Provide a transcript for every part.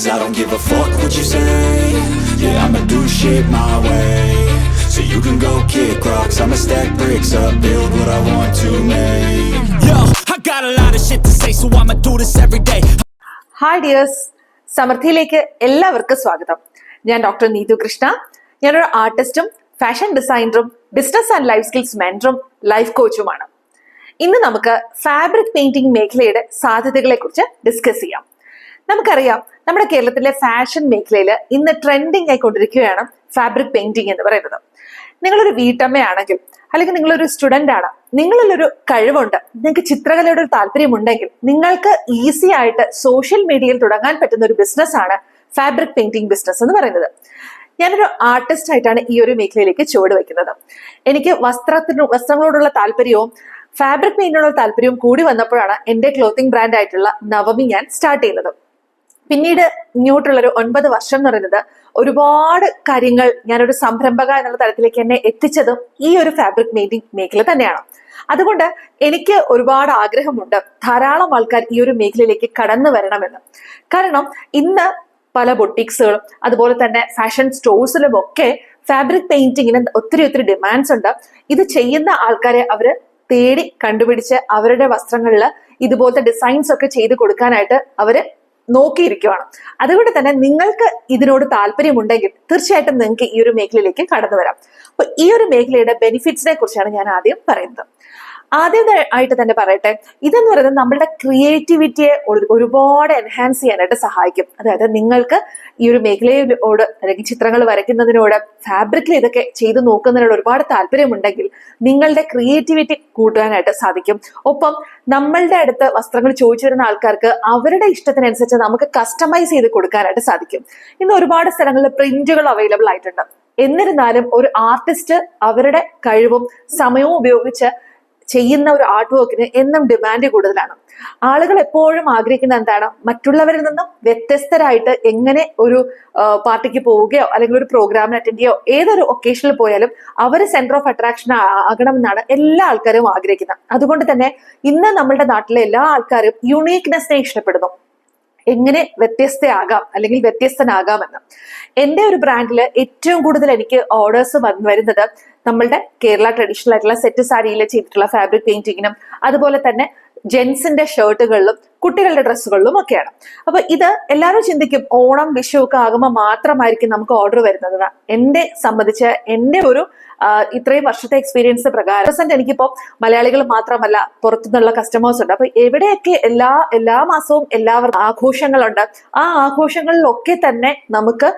I don't give a fuck what you say. Yeah, I'ma do shit my way. So you can go kick rocks, I'ma stack bricks up, build what I want to make. Yo, I got a lot of shit to say, so I'ma do this every day. Hi dears, സമൃദ്ധിയിലേക്ക് എല്ലാവർക്കും സ്വാഗതം. ഞാൻ doctor Neethu Krishna. ഞാനൊരു ആർട്ടിസ്റ്റും fashion ഡിസൈനറും business and life skills മെന്ററും life കോച്ചുമാണ്. ഇന്ന് നമുക്ക് ഫാബ്രിക് പെയിന്റിംഗ് മേഖലയുടെ സാധ്യതകളെ കുറിച്ച് ഡിസ്കസ് ചെയ്യാം. നമുക്കറിയാം, നമ്മുടെ കേരളത്തിലെ ഫാഷൻ മേഖലയിൽ ഇന്ന് ട്രെൻഡിങ് ആയിക്കൊണ്ടിരിക്കുകയാണ് ഫാബ്രിക് പെയിന്റിംഗ് എന്ന് പറയുന്നത്. നിങ്ങളൊരു വീട്ടമ്മയാണെങ്കിൽ, അല്ലെങ്കിൽ നിങ്ങളൊരു സ്റ്റുഡന്റ് ആണ്, നിങ്ങളിലൊരു കഴിവുണ്ട്, നിങ്ങൾക്ക് ചിത്രകലയുടെ ഒരു താല്പര്യമുണ്ടെങ്കിൽ നിങ്ങൾക്ക് ഈസി ആയിട്ട് സോഷ്യൽ മീഡിയയിൽ തുടങ്ങാൻ പറ്റുന്ന ഒരു ബിസിനസ് ആണ് ഫാബ്രിക് പെയിന്റിംഗ് ബിസിനസ് എന്ന് പറയുന്നത്. ഞാനൊരു ആർട്ടിസ്റ്റ് ആയിട്ടാണ് ഈ ഒരു മേഖലയിലേക്ക് ചുവട് വെക്കുന്നത്. എനിക്ക് വസ്ത്രങ്ങളോടുള്ള താല്പര്യവും ഫാബ്രിക് പെയിന്റിനോടുള്ള താല്പര്യവും കൂടി വന്നപ്പോഴാണ് എന്റെ ക്ലോത്തിങ് ബ്രാൻഡ് ആയിട്ടുള്ള നവമി ഞാൻ സ്റ്റാർട്ട് ചെയ്യുന്നത്. പിന്നീട് ഇങ്ങോട്ടുള്ളൊരു 9 വർഷം എന്ന് പറയുന്നത് ഒരുപാട് കാര്യങ്ങൾ ഞാനൊരു സംരംഭക എന്നുള്ള തലത്തിലേക്ക് എന്നെ എത്തിച്ചതും ഈ ഒരു ഫാബ്രിക് പെയിന്റിംഗ് മേഖല തന്നെയാണ്. അതുകൊണ്ട് എനിക്ക് ഒരുപാട് ആഗ്രഹമുണ്ട് ധാരാളം ആൾക്കാർ ഈ ഒരു മേഖലയിലേക്ക് കടന്നു വരണമെന്ന്. കാരണം ഇന്ന് പല ബൊട്ടിക്സുകളും അതുപോലെ തന്നെ ഫാഷൻ സ്റ്റോഴ്സിലും ഒക്കെ ഫാബ്രിക് പെയിന്റിങ്ങിന് ഒത്തിരി ഡിമാൻഡ്സ് ഉണ്ട്. ഇത് ചെയ്യുന്ന ആൾക്കാരെ അവര് തേടി കണ്ടുപിടിച്ച് അവരുടെ വസ്ത്രങ്ങളിൽ ഇതുപോലത്തെ ഡിസൈൻസ് ഒക്കെ ചെയ്ത് കൊടുക്കാനായിട്ട് അവര് നോക്കിയിരിക്കുവാണ്. അതുകൊണ്ട് തന്നെ നിങ്ങൾക്ക് ഇതിനോട് താല്പര്യമുണ്ടെങ്കിൽ തീർച്ചയായിട്ടും നിങ്ങൾക്ക് ഈ ഒരു മേഖലയിലേക്ക് കടന്നു വരാം. അപ്പൊ ഈ ഒരു മേഖലയുടെ ബെനിഫിറ്റ്സിനെ കുറിച്ചാണ് ഞാൻ ആദ്യം പറയുന്നത്. ആദ്യമായിട്ട് തന്നെ പറയട്ടെ, ഇതെന്ന് പറയുന്നത് നമ്മളുടെ ക്രിയേറ്റിവിറ്റിയെ ഒരുപാട് എൻഹാൻസ് ചെയ്യാനായിട്ട് സഹായിക്കും. അതായത് നിങ്ങൾക്ക് ഈ ഒരു മേഖലയോട് അല്ലെങ്കിൽ ചിത്രങ്ങൾ വരയ്ക്കുന്നതിനോട് ഫാബ്രിക്കിൽ ഇതൊക്കെ ചെയ്തു നോക്കുന്നതിനോട് ഒരുപാട് താല്പര്യമുണ്ടെങ്കിൽ നിങ്ങളുടെ ക്രിയേറ്റിവിറ്റി കൂട്ടാനായിട്ട് സാധിക്കും. ഒപ്പം നമ്മളുടെ അടുത്ത് വസ്ത്രങ്ങൾ ചോദിച്ചു വരുന്ന ആൾക്കാർക്ക് അവരുടെ ഇഷ്ടത്തിനനുസരിച്ച് നമുക്ക് കസ്റ്റമൈസ് ചെയ്ത് കൊടുക്കാനായിട്ട് സാധിക്കും. ഇന്ന് ഒരുപാട് സ്ഥലങ്ങളിൽ പ്രിന്റുകൾ അവൈലബിൾ ആയിട്ടുണ്ട്. എന്നിരുന്നാലും ഒരു ആർട്ടിസ്റ്റ് അവരുടെ കഴിവും സമയവും ഉപയോഗിച്ച് ചെയ്യുന്ന ഒരു ആർട്ട് വർക്കിന് എന്നും ഡിമാൻഡ് കൂടുതലാണ്. ആളുകൾ എപ്പോഴും ആഗ്രഹിക്കുന്ന എന്താണ്, മറ്റുള്ളവരിൽ നിന്നും വ്യത്യസ്തരായിട്ട് എങ്ങനെ ഒരു പാർട്ടിക്ക് പോവുകയോ അല്ലെങ്കിൽ ഒരു പ്രോഗ്രാമിന് അറ്റൻഡ് ചെയ്യോ ഏതൊരു ഒക്കേഷനിൽ പോയാലും അവർ സെന്റർ ഓഫ് അട്രാക്ഷൻ ആകണമെന്നാണ് എല്ലാ ആൾക്കാരും ആഗ്രഹിക്കുന്നത്. അതുകൊണ്ട് തന്നെ ഇന്ന് നമ്മളുടെ നാട്ടിലെ എല്ലാ ആൾക്കാരും യുണീക്നെസ്സിനെ ഇഷ്ടപ്പെടുന്നു. എങ്ങനെ വ്യത്യസ്തയാകാം അല്ലെങ്കിൽ വ്യത്യസ്തനാകാമെന്ന്. എന്റെ ഒരു ബ്രാൻഡിൽ ഏറ്റവും കൂടുതൽ എനിക്ക് ഓർഡേഴ്സ് വരുന്നത് നമ്മളുടെ കേരള ട്രഡീഷണൽ ആയിട്ടുള്ള സെറ്റ് സാരിയിൽ ചെയ്തിട്ടുള്ള ഫാബ്രിക് പെയിന്റിങ്ങിനും അതുപോലെ തന്നെ ജെൻസിന്റെ ഷർട്ടുകളിലും കുട്ടികളുടെ ഡ്രസ്സുകളിലും ഒക്കെയാണ്. അപ്പൊ ഇത് എല്ലാവരും ചിന്തിക്കും ഓണം വിഷു ഒക്കെ ആകുമ്പോൾ മാത്രമായിരിക്കും നമുക്ക് ഓർഡർ വരുന്നത്. എന്നെ സംബന്ധിച്ച് എന്റെ ഒരു ഇത്രയും വർഷത്തെ എക്സ്പീരിയൻസ് പ്രകാരം എനിക്കിപ്പോ മലയാളികൾ മാത്രമല്ല പുറത്തുനിന്നുള്ള കസ്റ്റമേഴ്സ് ഉണ്ട്. അപ്പൊ എവിടെയൊക്കെ എല്ലാ മാസവും എല്ലാവർക്കും ആഘോഷങ്ങളുണ്ട്, ആ ആഘോഷങ്ങളിലൊക്കെ തന്നെ നമുക്ക്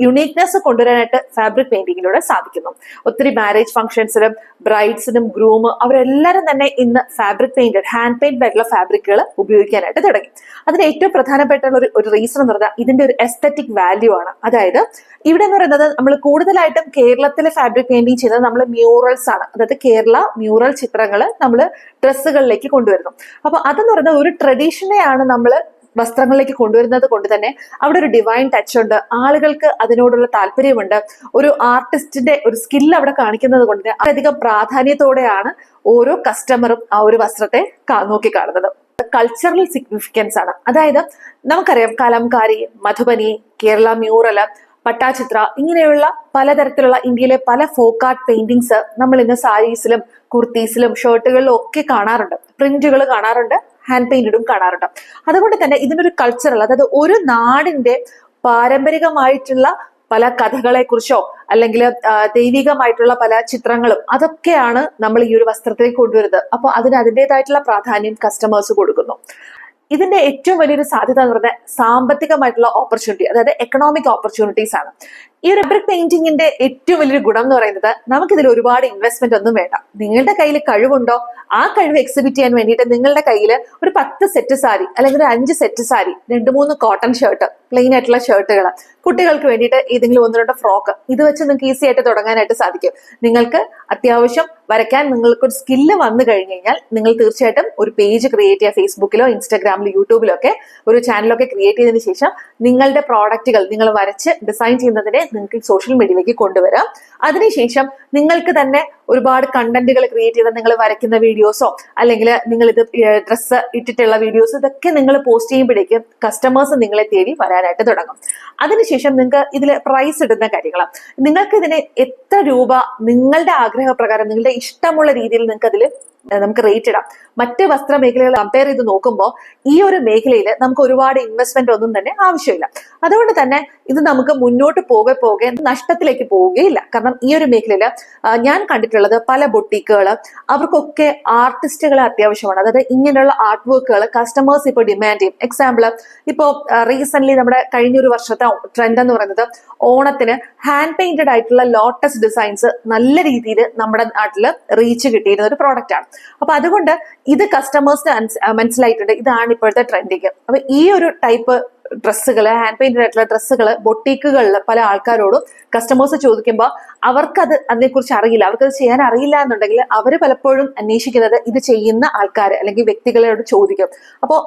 യുണീക്നെസ് കൊണ്ടുവരാനായിട്ട് ഫാബ്രിക് പെയിന്റിങ്ങിലൂടെ സാധിക്കുന്നു. ഒത്തിരി മാരേജ് ഫംഗ്ഷൻസിനും ബ്രൈഡ്സിനും ഗ്രൂമും അവരെല്ലാരും തന്നെ ഇന്ന് ഫാബ്രിക് പെയിന്റഡ് ഹാൻഡ് പെയിന്റ് ആയിട്ടുള്ള ഫാബ്രിക്കുകൾ ഉപയോഗിക്കാനായിട്ട് തുടങ്ങി. അതിന് ഏറ്റവും പ്രധാനപ്പെട്ട ഒരു റീസൺ എന്ന് പറഞ്ഞാൽ ഇതിന്റെ ഒരു എസ്തെറ്റിക് വാല്യൂ ആണ്. അതായത് ഇവിടെ എന്ന് പറയുന്നത് നമ്മൾ കൂടുതലായിട്ടും കേരളത്തിലെ ഫാബ്രിക് പെയിന്റിങ് ചെയ്യുന്നത് നമ്മൾ മ്യൂറൽസ് ആണ്. അതായത് കേരള മ്യൂറൽ ചിത്രങ്ങൾ നമ്മൾ ഡ്രസ്സുകളിലേക്ക് കൊണ്ടുവരുന്നു. അപ്പൊ അതെന്ന് പറയുന്നത് ഒരു ട്രഡീഷനെയാണ് നമ്മൾ വസ്ത്രങ്ങളിലേക്ക് കൊണ്ടുവരുന്നത് കൊണ്ട് തന്നെ അവിടെ ഒരു ഡിവൈൻ ടച്ച് ഉണ്ട്. ആളുകൾക്ക് അതിനോടുള്ള താല്പര്യമുണ്ട്. ഒരു ആർട്ടിസ്റ്റിന്റെ ഒരു സ്കിൽ അവിടെ കാണിക്കുന്നത് കൊണ്ട് അധികം പ്രാധാന്യത്തോടെയാണ് ഓരോ കസ്റ്റമറും ആ ഒരു വസ്ത്രത്തെ നോക്കി കാണുന്നത്. കൾച്ചറൽ സിഗ്നിഫിക്കൻസ് ആണ്. അതായത് നമുക്കറിയാം കലംകാരി, മധുബനി, കേരള മ്യൂറൽ, പട്ടാചിത്ര ഇങ്ങനെയുള്ള പലതരത്തിലുള്ള ഇന്ത്യയിലെ പല ഫോക്ക് ആർട്ട് പെയിന്റിങ്സ് നമ്മൾ ഇന്ന് സാരീസിലും കുർത്തീസിലും ഷർട്ടുകളിലും ഒക്കെ കാണാറുണ്ട്. പ്രിന്റുകൾ കാണാറുണ്ട്, ഹാൻഡ് പെയിന്റഡും കാണാറുണ്ട്. അതുകൊണ്ട് തന്നെ ഇതിനൊരു കൾച്ചറൽ, അതായത് ഒരു നാടിന്റെ പാരമ്പരികമായിട്ടുള്ള പല കഥകളെ കുറിച്ചോ അല്ലെങ്കിൽ ദൈവികമായിട്ടുള്ള പല ചിത്രങ്ങളും അതൊക്കെയാണ് നമ്മൾ ഈ ഒരു വസ്ത്രത്തിലേക്ക് കൊണ്ടുവരുന്നത്. അപ്പൊ അതിന് അതിൻ്റെതായിട്ടുള്ള പ്രാധാന്യം കസ്റ്റമേഴ്സ് കൊടുക്കുന്നു. ഇതിന്റെ ഏറ്റവും വലിയൊരു സാധ്യത എന്ന് പറഞ്ഞാൽ സാമ്പത്തികമായിട്ടുള്ള ഓപ്പർച്യൂണിറ്റി, അതായത് എക്കണോമിക് ഓപ്പർച്യൂണിറ്റീസ് ആണ്. ഈ ഒരു ഫാബ്രിക് പെയിന്റിങ്ങിന്റെ ഏറ്റവും വലിയൊരു ഗുണം എന്ന് പറയുന്നത് നമുക്കിതിൽ ഒരുപാട് ഇൻവെസ്റ്റ്മെന്റ് ഒന്നും വേണ്ട. നിങ്ങളുടെ കയ്യിൽ കഴിവുണ്ടോ ആ കഴിവ് എക്സിബിറ്റ് ചെയ്യാൻ വേണ്ടിയിട്ട് നിങ്ങളുടെ കയ്യിൽ ഒരു 10 സെറ്റ് സാരി അല്ലെങ്കിൽ ഒരു 5 set sari, 2-3 cotton shirt, plain ആയിട്ടുള്ള ഷർട്ടുകൾ, കുട്ടികൾക്ക് വേണ്ടിയിട്ട് ഏതെങ്കിലും 1-2 ഫ്രോക്ക്, ഇത് വെച്ച് നിങ്ങൾക്ക് ഈസി ആയിട്ട് തുടങ്ങാനായിട്ട് സാധിക്കും. നിങ്ങൾക്ക് അത്യാവശ്യം വരയ്ക്കാൻ നിങ്ങൾക്കൊരു സ്കില്ല് വന്നു കഴിഞ്ഞു കഴിഞ്ഞാൽ നിങ്ങൾ തീർച്ചയായിട്ടും ഒരു പേജ് ക്രിയേറ്റ് ചെയ്യുക. ഫേസ്ബുക്കിലോ ഇൻസ്റ്റാഗ്രാമിലോ യൂട്യൂബിലോ ഒക്കെ ഒരു ചാനലൊക്കെ ക്രിയേറ്റ് ചെയ്തതിനു ശേഷം നിങ്ങളുടെ പ്രോഡക്റ്റുകൾ നിങ്ങൾ വരച്ച് ഡിസൈൻ ചെയ്യുന്നതിനെ നിങ്ങൾക്ക് സോഷ്യൽ മീഡിയയിലേക്ക് കൊണ്ടുവരാം. അതിനുശേഷം നിങ്ങൾക്ക് തന്നെ ഒരുപാട് കണ്ടന്റുകൾ ക്രിയേറ്റ് ചെയ്ത് നിങ്ങൾ വരയ്ക്കുന്ന വീഡിയോസോ അല്ലെങ്കിൽ നിങ്ങൾ ഇത് ഡ്രസ്സ് ഇട്ടിട്ടുള്ള വീഡിയോസ് ഇതൊക്കെ നിങ്ങൾ പോസ്റ്റ് ചെയ്യുമ്പോഴേക്കും കസ്റ്റമേഴ്സ് നിങ്ങളെ തേടി വരാനായിട്ട് തുടങ്ങും. അതിനുശേഷം നിങ്ങൾക്ക് ഇതിൽ പ്രൈസ് ഇടുന്ന കാര്യങ്ങൾ, നിങ്ങൾക്ക് ഇതിന് എത്ര രൂപ നിങ്ങളുടെ ആഗ്രഹപ്രകാരം നിങ്ങളുടെ ഇഷ്ടമുള്ള രീതിയിൽ നിങ്ങൾക്ക് അതിൽ നമുക്ക് റേറ്റ് ഇടാം. മറ്റ് വസ്ത്ര മേഖലകൾ കമ്പയർ ചെയ്ത് നോക്കുമ്പോൾ ഈ ഒരു മേഖലയിൽ നമുക്ക് ഒരുപാട് ഇൻവെസ്റ്റ്മെന്റ് ഒന്നും തന്നെ ആവശ്യമില്ല. അതുകൊണ്ട് തന്നെ ഇത് നമുക്ക് മുന്നോട്ട് പോകെ നഷ്ടത്തിലേക്ക് പോവുകയില്ല. കാരണം ഈ ഒരു മേഖലയിൽ ഞാൻ കണ്ടിട്ടുള്ളത് പല ബൊട്ടീക്കുകൾ അവർക്കൊക്കെ ആർട്ടിസ്റ്റുകളെ അത്യാവശ്യമാണ്. അതായത് ഇങ്ങനെയുള്ള ആർട്ട് വർക്കുകൾ കസ്റ്റമേഴ്സ് ഇപ്പോൾ ഡിമാൻഡ് ചെയ്യും. എക്സാമ്പിൾ ഇപ്പോൾ റീസെന്റ് നമ്മുടെ കഴിഞ്ഞൊരു വർഷത്തെ ട്രെൻഡ് എന്ന് പറയുന്നത് ഓണത്തിന് ഹാൻഡ് പെയിന്റഡ് ആയിട്ടുള്ള ലോട്ടസ് ഡിസൈൻസ് നല്ല രീതിയിൽ നമ്മുടെ നാട്ടിൽ റീച്ച് കിട്ടിയിരുന്ന ഒരു പ്രോഡക്റ്റ് ആണ്. അപ്പൊ അതുകൊണ്ട് ഇത് കസ്റ്റമേഴ്സിന് മനസ്സിലായിട്ടുണ്ട്, ഇതാണ് ഇപ്പോഴത്തെ ട്രെൻഡിങ്. അപ്പൊ ഈ ഒരു ടൈപ്പ് ഡ്രസ്സുകൾ, ഹാൻഡ് പെയിന്റഡ് ആയിട്ടുള്ള ഡ്രസ്സുകൾ ബൊട്ടീക്കുകളിൽ പല ആൾക്കാരോടും കസ്റ്റമേഴ്സ് ചോദിക്കുമ്പോൾ അവർക്കത് അതിനെക്കുറിച്ച് അറിയില്ല, അവർക്കത് ചെയ്യാൻ അറിയില്ല എന്നുണ്ടെങ്കിൽ അവർ പലപ്പോഴും അന്വേഷിക്കുന്നത് ഇത് ചെയ്യുന്ന ആൾക്കാർ അല്ലെങ്കിൽ വ്യക്തികളോട് ചോദിക്കും. അപ്പോൾ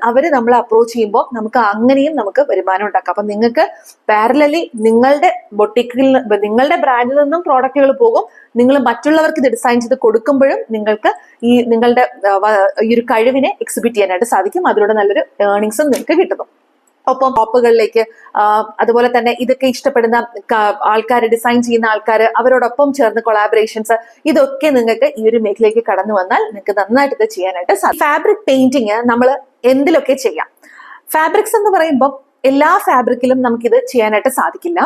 അവര് നമ്മളെ അപ്രോച്ച് ചെയ്യുമ്പോൾ നമുക്ക് അങ്ങനെയും നമുക്ക് വരുമാനം ഉണ്ടാക്കാം. അപ്പൊ നിങ്ങൾക്ക് പാരലലി നിങ്ങളുടെ ബൊട്ടീക്കിൽ നിങ്ങളുടെ ബ്രാൻഡിൽ നിന്നും പ്രോഡക്റ്റുകൾ പോകും. നിങ്ങൾ മറ്റുള്ളവർക്ക് ഇത് ഡിസൈൻ ചെയ്ത് കൊടുക്കുമ്പോഴും നിങ്ങൾക്ക് ഈ നിങ്ങളുടെ ഈ ഒരു കഴിവിനെ എക്സിബിറ്റ് ചെയ്യാനായിട്ട് സാധിക്കും. അതിലൂടെ നല്ലൊരു ഏർണിങ്സും നിങ്ങൾക്ക് കിട്ടുന്നു. ഒപ്പം ഷോപ്പുകളിലേക്ക് അതുപോലെ തന്നെ ഇതൊക്കെ ഇഷ്ടപ്പെടുന്ന ആൾക്കാർ, ഡിസൈൻ ചെയ്യുന്ന ആൾക്കാർ, അവരോടൊപ്പം ചേർന്ന് കൊളാബറേഷൻസ്, ഇതൊക്കെ നിങ്ങൾക്ക് ഈ ഒരു മേഖലയിലേക്ക് കടന്നു വന്നാൽ നിങ്ങൾക്ക് നന്നായിട്ട് ഇത് ചെയ്യാനായിട്ട് സാധിക്കും. ഫാബ്രിക് പെയിന്റിങ് നമ്മൾ എന്തിലൊക്കെ ചെയ്യാം. ഫാബ്രിക്സ് എന്ന് പറയുമ്പോൾ എല്ലാ ഫാബ്രിക്കിലും നമുക്കിത് ചെയ്യാനായിട്ട് സാധിക്കില്ല.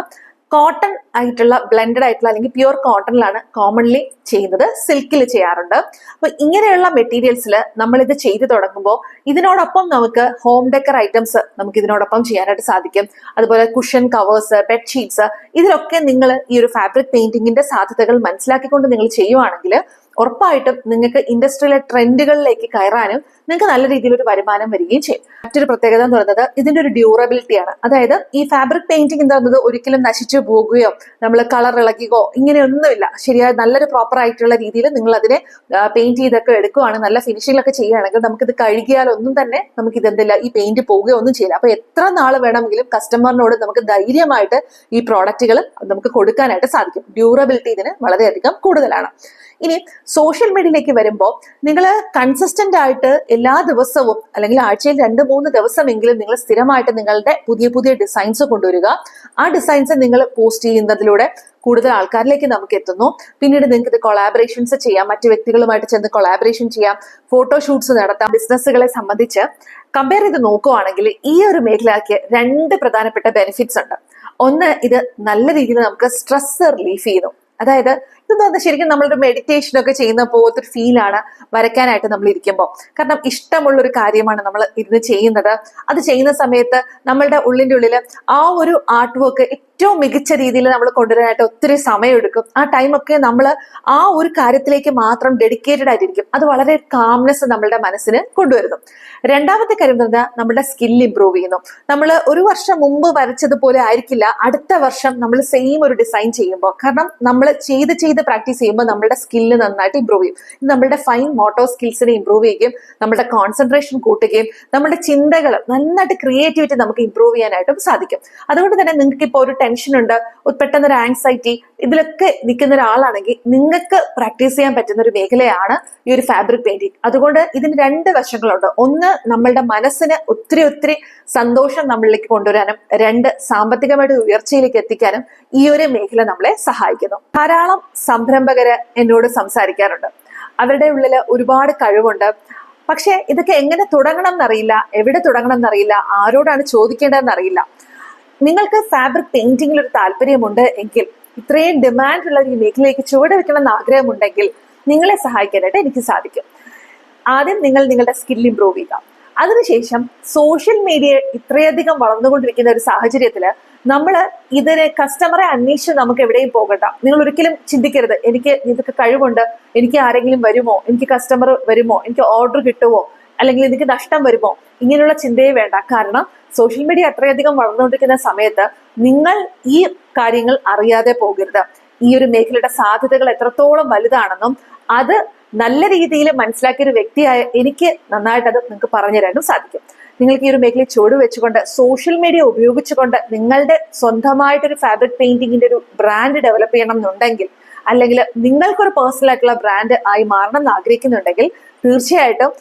കോട്ടൺ ആയിട്ടുള്ള ബ്ലെൻഡഡ് ആയിട്ടുള്ള അല്ലെങ്കിൽ പ്യുവർ കോട്ടണിലാണ് കോമൺലി ചെയ്യുന്നത്. സിൽക്കിൽ ചെയ്യാറുണ്ട്. അപ്പൊ ഇങ്ങനെയുള്ള മെറ്റീരിയൽസിൽ നമ്മൾ ഇത് ചെയ്തു തുടങ്ങുമ്പോൾ ഇതിനോടൊപ്പം നമുക്ക് ഹോം ഡെക്കർ ഐറ്റംസ് നമുക്ക് ഇതിനോടൊപ്പം ചെയ്യാനായിട്ട് സാധിക്കും. അതുപോലെ കുഷൻ കവേഴ്സ്, ബെഡ്ഷീറ്റ്സ്, ഇതിലൊക്കെ നിങ്ങൾ ഈ ഒരു ഫാബ്രിക് പെയിന്റിങ്ങിന്റെ സാധ്യതകൾ മനസ്സിലാക്കിക്കൊണ്ട് നിങ്ങൾ ചെയ്യുവാണെങ്കിൽ ഉറപ്പായിട്ടും നിങ്ങൾക്ക് ഇൻഡസ്ട്രിയിലെ ട്രെൻഡുകളിലേക്ക് കയറാനും നിങ്ങൾക്ക് നല്ല രീതിയിൽ ഒരു വരുമാനം വരികയും ചെയ്യും. മറ്റൊരു പ്രത്യേകത എന്ന് പറയുന്നത് ഇതിന്റെ ഒരു ഡ്യൂറബിലിറ്റിയാണ്. അതായത് ഈ ഫാബ്രിക് പെയിന്റിംഗ് എന്ന് പറയുന്നത് ഒരിക്കലും നശിച്ചു പോകുകയോ നമ്മൾ കളർ ഇളകുകയോ ഇങ്ങനെയൊന്നുമില്ല. ശരിയായ നല്ലൊരു പ്രോപ്പർ ആയിട്ടുള്ള രീതിയിൽ നിങ്ങൾ അതിനെ പെയിന്റ് ചെയ്തൊക്കെ എടുക്കുകയാണ്, നല്ല ഫിനിഷിംഗിലൊക്കെ ചെയ്യുകയാണെങ്കിൽ നമുക്കിത് കഴുകിയാലൊന്നും തന്നെ നമുക്ക് ഇതെന്തില്ല, ഈ പെയിന്റ് പോവുകയോ ഒന്നും ചെയ്യില്ല. അപ്പൊ എത്ര നാൾ വേണമെങ്കിലും കസ്റ്റമറിനോട് നമുക്ക് ധൈര്യമായിട്ട് ഈ പ്രോഡക്റ്റുകൾ നമുക്ക് കൊടുക്കാനായിട്ട് സാധിക്കും. ഡ്യൂറബിലിറ്റി ഇതിന് വളരെയധികം കൂടുതലാണ്. ഇനി സോഷ്യൽ മീഡിയയിലേക്ക് വരുമ്പോൾ നിങ്ങൾ കൺസിസ്റ്റന്റ് ആയിട്ട് എല്ലാ ദിവസവും അല്ലെങ്കിൽ ആഴ്ചയിൽ 2-3 ദിവസമെങ്കിലും നിങ്ങൾ സ്ഥിരമായിട്ട് നിങ്ങളുടെ പുതിയ പുതിയ ഡിസൈൻസ് കൊണ്ടുവരിക. ആ ഡിസൈൻസ് നിങ്ങൾ പോസ്റ്റ് ചെയ്യുന്നതിലൂടെ കൂടുതൽ ആൾക്കാരിലേക്ക് നമുക്ക് എത്തുന്നു. പിന്നീട് നിങ്ങൾക്ക് ഇത് കൊളാബറേഷൻസ് ചെയ്യാം, മറ്റു വ്യക്തികളുമായിട്ട് ചെന്ന് കൊളാബറേഷൻ ചെയ്യാം, ഫോട്ടോഷൂട്ട്സ് നടത്താം. ബിസിനസ്സുകളെ സംബന്ധിച്ച് കമ്പയർ ചെയ്ത് നോക്കുവാണെങ്കിൽ ഈ ഒരു മേഖലയ്ക്ക് 2 പ്രധാനപ്പെട്ട ബെനിഫിറ്റ്സ് ഉണ്ട്. ഒന്ന്, ഇത് നല്ല രീതിയിൽ നമുക്ക് സ്ട്രെസ് റിലീഫ് ചെയ്യുന്നു. അതായത് ഇതെന്ന് പറഞ്ഞാൽ ശരിക്കും നമ്മളൊരു മെഡിറ്റേഷൻ ഒക്കെ ചെയ്യുന്ന പോലത്തെ ഒരു ഫീലാണ് വരയ്ക്കാനായിട്ട് നമ്മൾ ഇരിക്കുമ്പോൾ. കാരണം ഇഷ്ടമുള്ളൊരു കാര്യമാണ് നമ്മൾ ഇരുന്ന് ചെയ്യുന്നത്. അത് ചെയ്യുന്ന സമയത്ത് നമ്മളുടെ ഉള്ളിൻ്റെ ഉള്ളിൽ ആ ഒരു ആർട്ട് വർക്ക് ഏറ്റവും മികച്ച രീതിയിൽ നമ്മൾ കൊണ്ടുവരാനായിട്ട് ഒത്തിരി സമയമെടുക്കും. ആ ടൈമൊക്കെ നമ്മൾ ആ ഒരു കാര്യത്തിലേക്ക് മാത്രം ഡെഡിക്കേറ്റഡ് ആയിട്ടിരിക്കും. അത് വളരെ കാംനെസ് നമ്മളുടെ മനസ്സിന് കൊണ്ടുവരുന്നു. രണ്ടാമത്തെ കാര്യം എന്ന് പറഞ്ഞാൽ നമ്മുടെ സ്കിൽ ഇംപ്രൂവ് ചെയ്യുന്നു. നമ്മൾ ഒരു വർഷം മുമ്പ് വരച്ചതുപോലെ ആയിരിക്കില്ല അടുത്ത വർഷം നമ്മൾ സെയിം ഒരു ഡിസൈൻ ചെയ്യുമ്പോൾ. കാരണം നമ്മൾ ചെയ്ത് പ്രാക്ടീസ് ചെയ്യുമ്പോൾ നമ്മുടെ സ്കില്ല് നന്നായിട്ട് ഇംപ്രൂവ് ചെയ്യും. ഇത് നമ്മുടെ ഫൈൻ മോട്ടോർ സ്കിൽസിനെ ഇംപ്രൂവ് ചെയ്യുകയും നമ്മുടെ കോൺസെൻട്രേഷൻ കൂട്ടുകയും നമ്മുടെ ചിന്തകൾ നന്നായിട്ട് ക്രിയേറ്റിവിറ്റി നമുക്ക് ഇംപ്രൂവ് ചെയ്യാനായിട്ടും സാധിക്കും. അതുകൊണ്ട് തന്നെ നിങ്ങൾക്ക് ഇപ്പോൾ ഒരു ടെൻഷൻ ഉണ്ട്, പെട്ടെന്നൊരു ആങ്സൈറ്റി, ഇതിലൊക്കെ നിൽക്കുന്ന ഒരാളാണെങ്കിൽ നിങ്ങൾക്ക് പ്രാക്ടീസ് ചെയ്യാൻ പറ്റുന്ന ഒരു മേഖലയാണ് ഈ ഒരു ഫാബ്രിക് പെയിന്റിങ്. അതുകൊണ്ട് ഇതിന് 2 വശങ്ങളുണ്ട്. ഒന്ന്, നമ്മളുടെ മനസ്സിന് ഒത്തിരി സന്തോഷം നമ്മളിലേക്ക് കൊണ്ടുവരാനും, 2, സാമ്പത്തികമായിട്ട് ഉയർച്ചയിലേക്ക് എത്തിക്കാനും ഈ ഒരു മേഖല നമ്മളെ സഹായിക്കുന്നു. ധാരാളം സംരംഭകര് എന്നോട് സംസാരിക്കാറുണ്ട്. അവരുടെ ഉള്ളിൽ ഒരുപാട് കഴിവുണ്ട്. പക്ഷെ ഇതൊക്കെ എങ്ങനെ തുടങ്ങണം എന്നറിയില്ല, എവിടെ തുടങ്ങണം എന്നറിയില്ല, ആരോടാണ് ചോദിക്കേണ്ടതെന്ന് അറിയില്ല. നിങ്ങൾക്ക് ഫാബ്രിക് പെയിന്റിങ്ങിൽ ഒരു താല്പര്യമുണ്ട് എങ്കിൽ, ഇത്രയും ഡിമാൻഡ് ഉള്ള ഒരു മേഖലയിലേക്ക് ചുവട് വെക്കണം എന്ന് ആഗ്രഹമുണ്ടെങ്കിൽ നിങ്ങളെ സഹായിക്കാനായിട്ട് എനിക്ക് സാധിക്കും. ആദ്യം നിങ്ങൾ നിങ്ങളുടെ സ്കിൽ ഇംപ്രൂവ് ചെയ്യുക. അതിനുശേഷം സോഷ്യൽ മീഡിയ ഇത്രയധികം വളർന്നുകൊണ്ടിരിക്കുന്ന ഒരു സാഹചര്യത്തിൽ നമ്മൾ ഇതിനെ കസ്റ്റമറെ അന്വേഷിച്ച് നമുക്ക് എവിടെയും പോകണ്ട. നിങ്ങൾ ഒരിക്കലും ചിന്തിക്കരുത് എനിക്ക് ഇതൊക്കെ കഴിവുണ്ട്, എനിക്ക് ആരെങ്കിലും വരുമോ, എനിക്ക് കസ്റ്റമർ വരുമോ, എനിക്ക് ഓർഡർ കിട്ടുമോ, അല്ലെങ്കിൽ എനിക്ക് നഷ്ടം വരുമോ, ഇങ്ങനെയുള്ള ചിന്തയെ വേണ്ട. കാരണം സോഷ്യൽ മീഡിയ അത്രയധികം വളർന്നുകൊണ്ടിരിക്കുന്ന സമയത്ത് നിങ്ങൾ ഈ കാര്യങ്ങൾ അറിയാതെ പോകരുത്. ഈ ഒരു മേഖലയുടെ സാധ്യതകൾ എത്രത്തോളം വലുതാണെന്നും അത് നല്ല രീതിയിൽ മനസ്സിലാക്കിയ ഒരു വ്യക്തിയായ എനിക്ക് നന്നായിട്ട് അത് നിങ്ങൾക്ക് പറഞ്ഞു തരാനും സാധിക്കും. നിങ്ങൾക്ക് ഈ ഒരു മേഖലയിൽ ചുവട് വെച്ചുകൊണ്ട് സോഷ്യൽ മീഡിയ ഉപയോഗിച്ചുകൊണ്ട് നിങ്ങളുടെ സ്വന്തമായിട്ടൊരു ഫാബ്രിക് പെയിന്റിങ്ങിന്റെ ഒരു ബ്രാൻഡ് ഡെവലപ്പ് ചെയ്യണം എന്നുണ്ടെങ്കിൽ, അല്ലെങ്കിൽ നിങ്ങൾക്കൊരു പേഴ്സണൽ ആയിട്ടുള്ള ബ്രാൻഡ് ആയി മാറണം എന്ന് ആഗ്രഹിക്കുന്നുണ്ടെങ്കിൽ തീർച്ചയായിട്ടും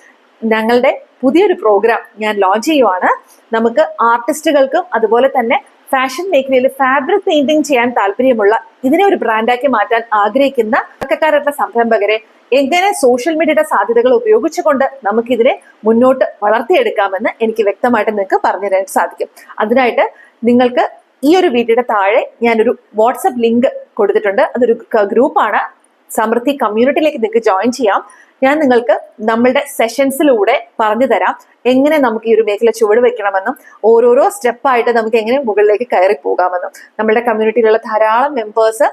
ഞങ്ങളുടെ പുതിയൊരു പ്രോഗ്രാം ഞാൻ ലോഞ്ച് ചെയ്യുവാണ്. നമുക്ക് ആർട്ടിസ്റ്റുകൾക്കും അതുപോലെ തന്നെ ഫാഷൻ മേഖലയിൽ ഫാബ്രിക് പെയിന്റിംഗ് ചെയ്യാൻ താല്പര്യമുള്ള, ഇതിനെ ഒരു ബ്രാൻഡാക്കി മാറ്റാൻ ആഗ്രഹിക്കുന്ന തുടക്കക്കാരായിട്ടുള്ള സംരംഭകരെ എങ്ങനെ സോഷ്യൽ മീഡിയയുടെ സാധ്യതകൾ ഉപയോഗിച്ചുകൊണ്ട് നമുക്കിതിനെ മുന്നോട്ട് വളർത്തിയെടുക്കാമെന്ന് എനിക്ക് വ്യക്തമായിട്ട് നിങ്ങൾക്ക് പറഞ്ഞു തരാൻ സാധിക്കും. അതിനായിട്ട് നിങ്ങൾക്ക് ഈ ഒരു വീഡിയോയുടെ താഴെ ഞാനൊരു വാട്സപ്പ് ലിങ്ക് കൊടുത്തിട്ടുണ്ട്. അതൊരു ഗ്രൂപ്പാണ്. സമൃദ്ധി കമ്മ്യൂണിറ്റിയിലേക്ക് നിങ്ങൾക്ക് ജോയിൻ ചെയ്യാം. ഞാൻ നിങ്ങൾക്ക് നമ്മളുടെ സെഷൻസിലൂടെ പറഞ്ഞു തരാം എങ്ങനെ നമുക്ക് ഈ ഒരു മേഖല ചുവട് വെക്കണമെന്നും ഓരോരോ സ്റ്റെപ്പായിട്ട് നമുക്ക് എങ്ങനെ മുകളിലേക്ക് കയറി പോകാമെന്നും. നമ്മുടെ കമ്മ്യൂണിറ്റിയിലുള്ള ധാരാളം മെമ്പേഴ്സ്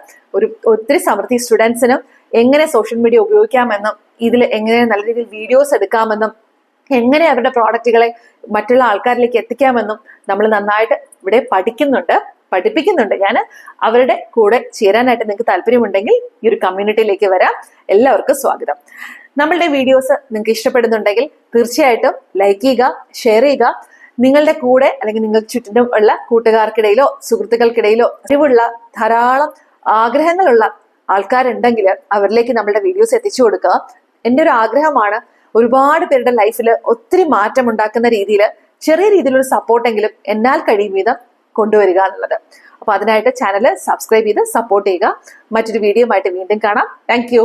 ഒത്തിരി സമൃദ്ധി സ്റ്റുഡൻസിനും എങ്ങനെ സോഷ്യൽ മീഡിയ ഉപയോഗിക്കാമെന്നും ഇതിൽ എങ്ങനെ നല്ല രീതിയിൽ വീഡിയോസ് എടുക്കാമെന്നും എങ്ങനെ അവരുടെ പ്രോഡക്റ്റുകളെ മറ്റുള്ള ആൾക്കാരിലേക്ക് എത്തിക്കാമെന്നും നമ്മൾ നന്നായിട്ട് ഇവിടെ പഠിപ്പിക്കുന്നുണ്ട്. ഞാൻ അവരുടെ കൂടെ ചേരാനായിട്ട് നിങ്ങൾക്ക് താല്പര്യമുണ്ടെങ്കിൽ ഈ ഒരു കമ്മ്യൂണിറ്റിയിലേക്ക് വരാം. എല്ലാവർക്കും സ്വാഗതം. നമ്മളുടെ വീഡിയോസ് നിങ്ങൾക്ക് ഇഷ്ടപ്പെടുന്നുണ്ടെങ്കിൽ തീർച്ചയായിട്ടും ലൈക്ക് ചെയ്യുക, ഷെയർ ചെയ്യുക. നിങ്ങളുടെ കൂടെ അല്ലെങ്കിൽ നിങ്ങൾക്ക് ചുറ്റിനും ഉള്ള കൂട്ടുകാർക്കിടയിലോ സുഹൃത്തുക്കൾക്കിടയിലോ അറിവുള്ള ധാരാളം ആഗ്രഹങ്ങളുള്ള ആൾക്കാരുണ്ടെങ്കിൽ അവരിലേക്ക് നമ്മളുടെ വീഡിയോസ് എത്തിച്ചു കൊടുക്കുക. എൻ്റെ ഒരു ആഗ്രഹമാണ് ഒരുപാട് പേരുടെ ലൈഫിൽ ഒത്തിരി മാറ്റം ഉണ്ടാക്കുന്ന രീതിയിൽ ചെറിയ രീതിയിലൊരു സപ്പോർട്ടെങ്കിലും എന്നാൽ കഴിയും വിധം കൊണ്ടുവരിക എന്നുള്ളത്. അപ്പൊ അതിനായിട്ട് ചാനൽ സബ്സ്ക്രൈബ് ചെയ്ത് സപ്പോർട്ട് ചെയ്യുക. മറ്റൊരു വീഡിയോ ആയിട്ട് വീണ്ടും കാണാം. Thank you.